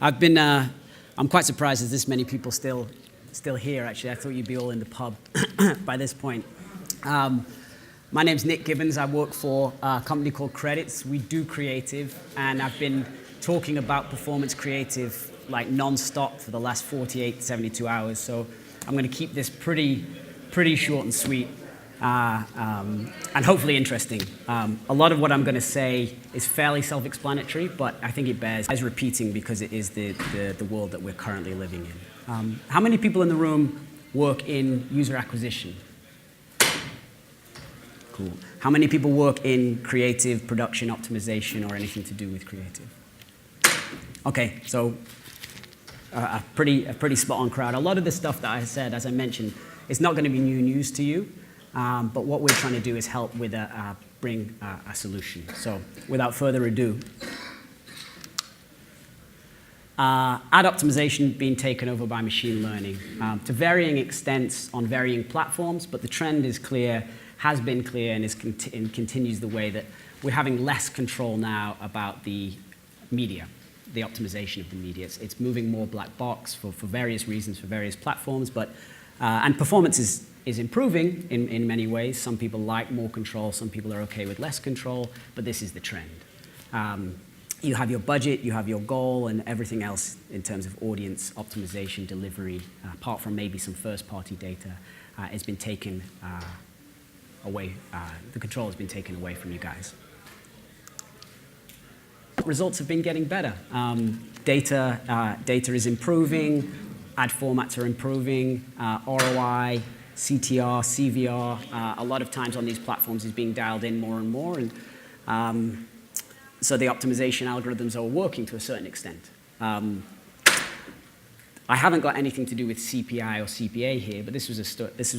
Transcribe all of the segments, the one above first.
I'm quite surprised there's this many people still here, actually. I thought you'd be all in the pub by this point. My name's Nick Gibbons. I work for a company called Creadits. We do creative, and I've been talking about performance creative like non-stop for the last 48 to 72 hours. So I'm going to keep this pretty short and sweet, and hopefully interesting. A lot of what I'm going to say is fairly self-explanatory, but I think it bears repeating because it is the world that we're currently living in. How many people in the room work in user acquisition? Cool. How many people work in creative, production, optimization, or anything to do with creative? Okay, so a pretty spot-on crowd. A lot of the stuff that I said, as I mentioned, is not going to be new news to you, but what we're trying to do is help with bring a solution. So without further ado, ad optimization being taken over by machine learning to varying extents on varying platforms, but the trend is clear, has been clear, and continues the way that we're having less control now about the media, the optimization of the media. It's moving more black box for various reasons, for various platforms, but and performance is improving in many ways. Some people like more control, some people are okay with less control, but this is the trend. You have your budget, you have your goal, and everything else in terms of audience optimization, delivery, apart from maybe some first-party data, has been taken away. The control has been taken away from you guys. Results have been getting better. Data is improving, ad formats are improving, ROI, CTR, CVR, a lot of times on these platforms is being dialed in more and more, and so the optimization algorithms are working to a certain extent. I haven't got anything to do with CPI or CPA here, but this was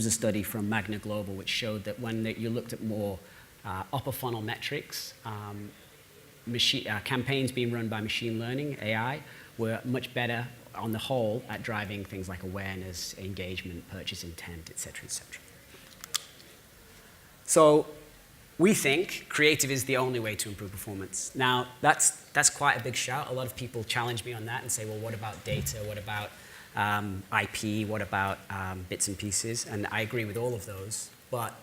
a study from Magna Global which showed that when you looked at more upper funnel metrics, campaigns being run by machine learning, AI, were much better on the whole at driving things like awareness, engagement, purchase intent, et cetera, et cetera. So we think creative is the only way to improve performance. Now, that's quite a big shout. A lot of people challenge me on that and say, well, what about data? What about IP? What about bits and pieces? And I agree with all of those, but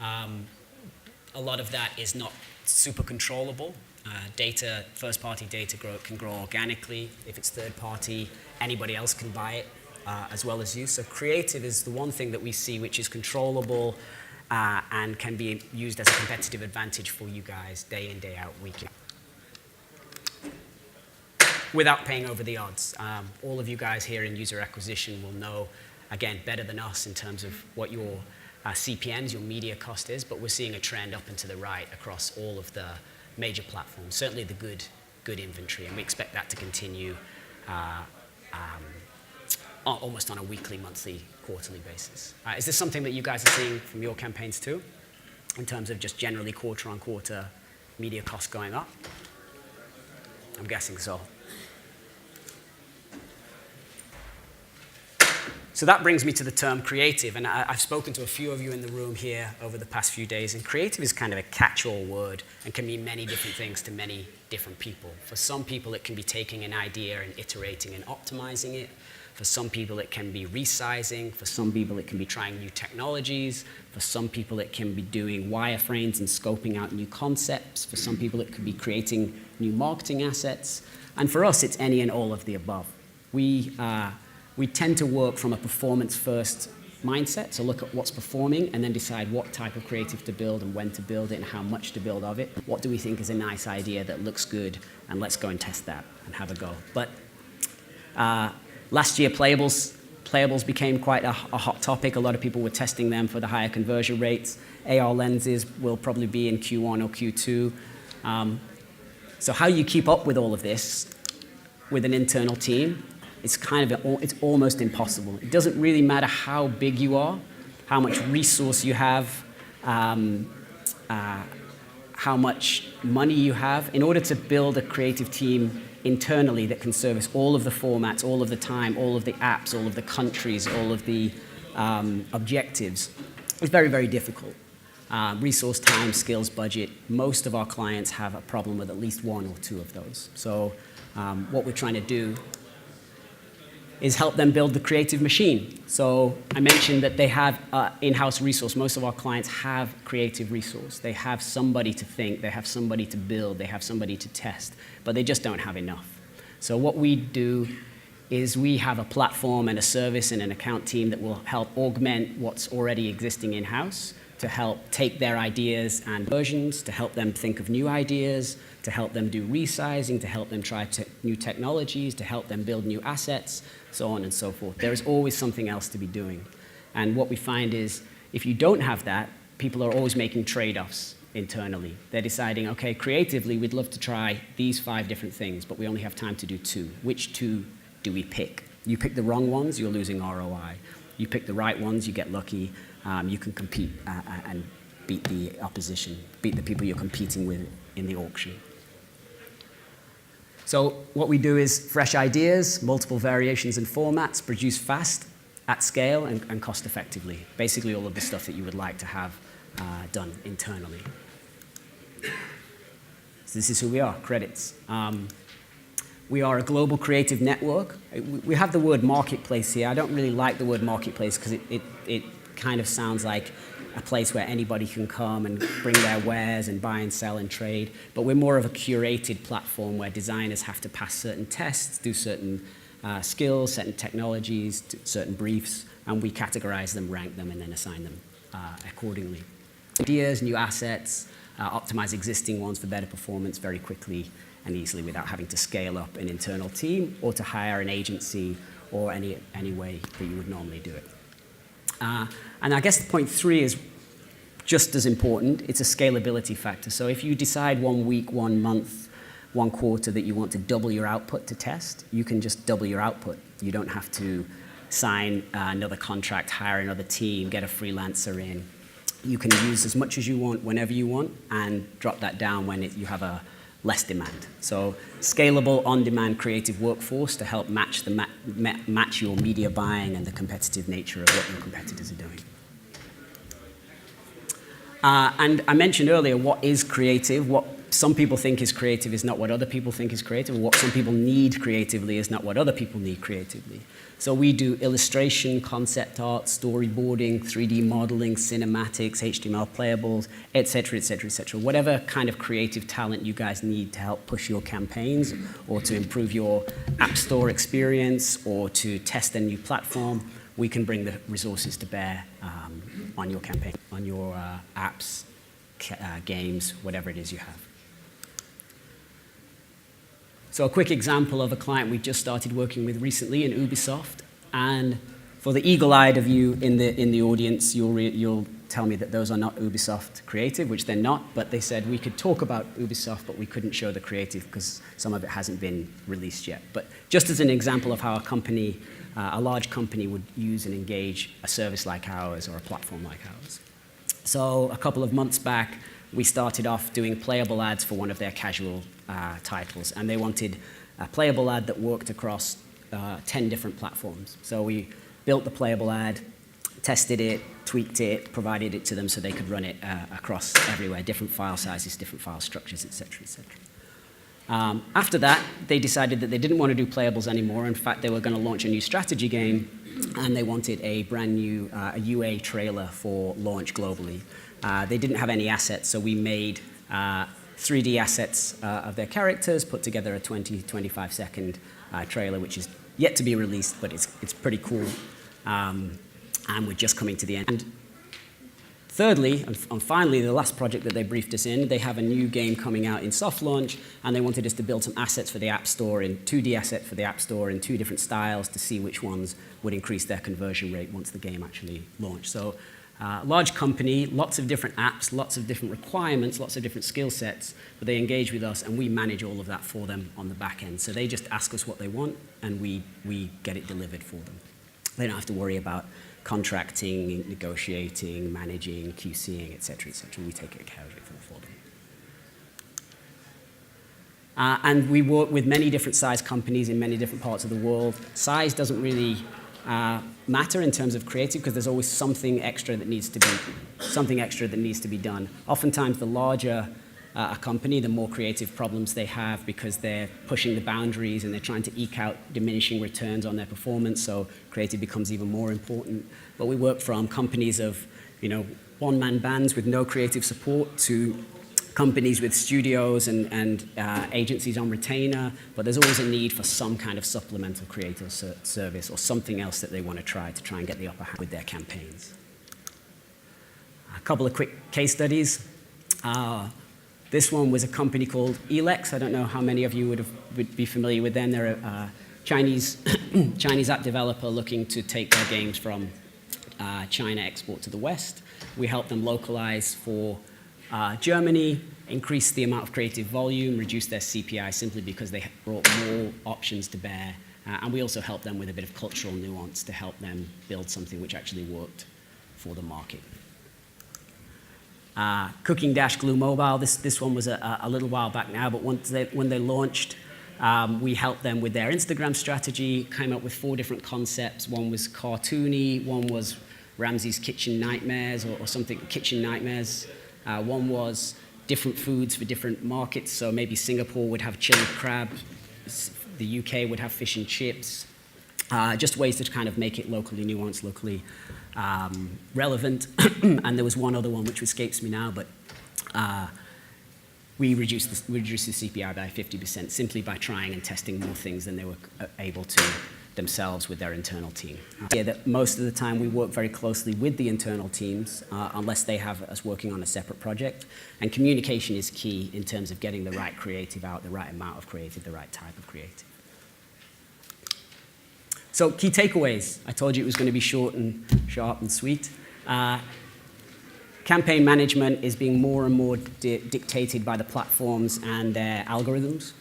a lot of that is not super controllable. Data, first-party data can grow organically. If it's third-party, anybody else can buy it as well as you. So creative is the one thing that we see which is controllable and can be used as a competitive advantage for you guys day in, day out, week in, without paying over the odds. All of you guys here in user acquisition will know, again, better than us in terms of what your CPMs, your media cost is, but we're seeing a trend up and to the right across all of the major platforms, certainly the good inventory, and we expect that to continue almost on a weekly, monthly, quarterly basis. Is this something that you guys are seeing from your campaigns too, in terms of just generally quarter-on-quarter media costs going up? I'm guessing so. So that brings me to the term creative, and I've spoken to a few of you in the room here over the past few days, and creative is kind of a catch-all word and can mean many different things to many different people. For some people, it can be taking an idea and iterating and optimizing it. For some people, it can be resizing. For some people, it can be trying new technologies. For some people, it can be doing wireframes and scoping out new concepts. For some people, it could be creating new marketing assets. And for us, it's any and all of the above. We tend to work from a performance-first mindset, so look at what's performing and then decide what type of creative to build and when to build it and how much to build of it. What do we think is a nice idea that looks good, and let's go and test that and have a go. But last year, playables became quite a hot topic. A lot of people were testing them for the higher conversion rates. AR lenses will probably be in Q1 or Q2. So how you keep up with all of this with an internal team, it's almost impossible. It doesn't really matter how big you are, how much resource you have, how much money you have. In order to build a creative team internally that can service all of the formats, all of the time, all of the apps, all of the countries, all of the objectives, it's very, very difficult. Resource, time, skills, budget. Most of our clients have a problem with at least one or two of those. So what we're trying to do is help them build the creative machine. So I mentioned that they have in-house resource. Most of our clients have creative resource. They have somebody to think, they have somebody to build, they have somebody to test, but they just don't have enough. So what we do is we have a platform and a service and an account team that will help augment what's already existing in-house, to help take their ideas and versions, to help them think of new ideas, to help them do resizing, to help them try new technologies, to help them build new assets, so on and so forth. There is always something else to be doing. And what we find is, if you don't have that, people are always making trade-offs internally. They're deciding, okay, creatively, we'd love to try these 5 different things, but we only have time to do 2. Which 2 do we pick? You pick the wrong ones, you're losing ROI. You pick the right ones, you get lucky. You can compete and beat the opposition, beat the people you're competing with in the auction. So what we do is fresh ideas, multiple variations and formats, produce fast, at scale, and cost effectively. Basically all of the stuff that you would like to have done internally. So this is who we are, Creadits. We are a global creative network. We have the word marketplace here. I don't really like the word marketplace because it kind of sounds like a place where anybody can come and bring their wares and buy and sell and trade. But we're more of a curated platform where designers have to pass certain tests, do certain skills, certain technologies, certain briefs, and we categorize them, rank them, and then assign them accordingly. Ideas, new assets, optimize existing ones for better performance very quickly and easily without having to scale up an internal team or to hire an agency or any way that you would normally do it. And I guess point 3 is just as important. It's a scalability factor. So if you decide 1 week, 1 month, 1 quarter that you want to double your output to test, you can just double your output. You don't have to sign another contract, hire another team, get a freelancer in. You can use as much as you want whenever you want and drop that down when you have a less demand. So scalable, on-demand creative workforce to help match your media buying and the competitive nature of what your competitors are doing. And I mentioned earlier what is creative. What some people think is creative is not what other people think is creative. What some people need creatively is not what other people need creatively. So we do illustration, concept art, storyboarding, 3D modeling, cinematics, HTML playables, et cetera, et cetera, et cetera. Whatever kind of creative talent you guys need to help push your campaigns or to improve your app store experience or to test a new platform, we can bring the resources to bear on your campaign, on your apps, games, whatever it is you have. So a quick example of a client we just started working with recently in Ubisoft. And for the eagle-eyed of you in the audience, you'll tell me that those are not Ubisoft creative, which they're not. But they said we could talk about Ubisoft, but we couldn't show the creative because some of it hasn't been released yet. But just as an example of how a company, a large company would use and engage a service like ours or a platform like ours. So a couple of months back, we started off doing playable ads for one of their casual titles, and they wanted a playable ad that worked across 10 different platforms. So we built the playable ad, tested it, tweaked it, provided it to them so they could run it across everywhere, different file sizes, different file structures, et cetera, et cetera. After that, they decided that they didn't want to do playables anymore. In fact, they were going to launch a new strategy game, and they wanted a brand new UA trailer for launch globally. They didn't have any assets, so we made 3D assets of their characters, put together a 20-25-second trailer, which is yet to be released, but it's pretty cool. And we're just coming to the end. And thirdly, and finally, the last project that they briefed us in, they have a new game coming out in soft launch, and they wanted us to build some assets for the App Store, in 2D asset for the App Store in 2 different styles to see which ones would increase their conversion rate once the game actually launched. So large company, lots of different apps, lots of different requirements, lots of different skill sets, but they engage with us and we manage all of that for them on the back end. So they just ask us what they want and we get it delivered for them. They don't have to worry about contracting, negotiating, managing, QCing, et cetera, et cetera. We take care of it for them. And we work with many different size companies in many different parts of the world. Size doesn't really matter in terms of creative because there's always something extra that needs to be done. Oftentimes, the larger a company, the more creative problems they have because they're pushing the boundaries and they're trying to eke out diminishing returns on their performance, so creative becomes even more important. But we work from companies of, one-man bands with no creative support to companies with studios and agencies on retainer, but there's always a need for some kind of supplemental creative service or something else that they want to try and get the upper hand with their campaigns. A couple of quick case studies. This one was a company called Elex. I don't know how many of you would be familiar with them. They're a Chinese app developer looking to take their games from China, export to the West. We help them localize for Germany, increase the amount of creative volume, reduce their CPI simply because they brought more options to bear. And we also help them with a bit of cultural nuance to help them build something which actually worked for the market. Cooking Dash Glue Mobile, this one was a little while back now, but when they launched, we helped them with their Instagram strategy, came up with 4 different concepts. One was cartoony, one was Ramsey's Kitchen Nightmares or something, Kitchen Nightmares. One was different foods for different markets, so maybe Singapore would have chili crab, the UK would have fish and chips. Just ways to kind of make it locally nuanced, locally relevant. And there was one other one which escapes me now, but we reduced the CPI by 50% simply by trying and testing more things than they were able to themselves with their internal team. Yeah, that most of the time we work very closely with the internal teams unless they have us working on a separate project. And communication is key in terms of getting the right creative out, the right amount of creative, the right type of creative. So key takeaways. I told you it was going to be short and sharp and sweet. Campaign management is being more and more dictated by the platforms and their algorithms.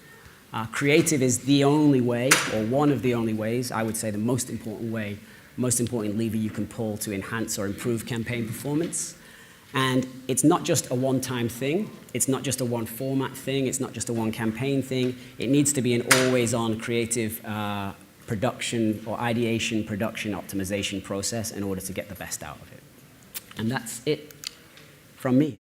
Creative is the only way, or one of the only ways, I would say the most important lever you can pull to enhance or improve campaign performance. And it's not just a one-time thing. It's not just a one-format thing. It's not just a one-campaign thing. It needs to be an always-on creative production or ideation, production, optimization process in order to get the best out of it. And that's it from me.